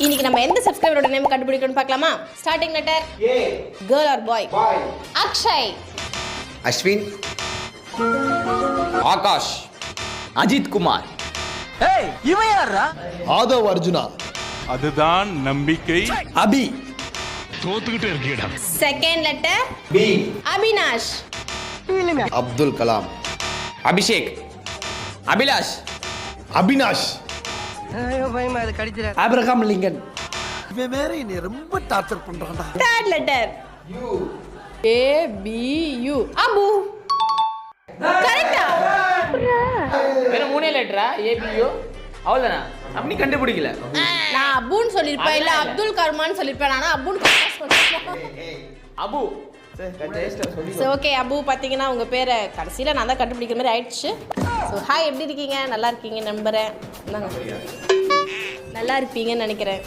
இன்னைக்கு நம்ம எந்த சப்ஸ்கிரைபரோட நேம் கண்டுபிடிக்கணும்னு பார்க்கலாமா? Starting letter A. Girl or boy? Boy. Akshay, Ashwin, Akash, Ajith Kumar. ஏய் இவன் யாரா? ஆதவ் அர்ஜுனா, அதுதான் நம்பிக்கை. அபி, தோத்துக்கிட்டே இருக்கீடா. Second letter B. Abinash, Abdul Kalam, Abhishek, Abhilash, Abinash, ஐயோ பயமா அது கடிச்சிர. Abraham Lincoln. இவன் வேற என்னை ரொம்ப டார்ச்சர் பண்றான்டா. Third letter U. A B U Abu. கரெக்ட்டா? வேற மூணே லெட்டரா? ஏபியோ அவ்வளவுதானா? அப்படி கண்டுபிடிக்கல. நான் அபுன்னு சொல்லிருப்பேன், இல்ல அப்துல் கர்மான்னு சொல்லிருப்பேன். ஆனா அபுன்னு கரெக்டா சொல்லிருப்பேன். அபு. சோ ஓகே, அபு பாத்தீங்கன்னா உங்க பேரை கடைசியில நான் தான் கண்டுபிடிக்கிற மாதிரி ஆயிடுச்சு. ஸோ ஹாய், எப்படி இருக்கீங்க? நல்லா இருக்கீங்க நம்புறேன். நல்லா இருப்பீங்கன்னு நினைக்கிறேன்.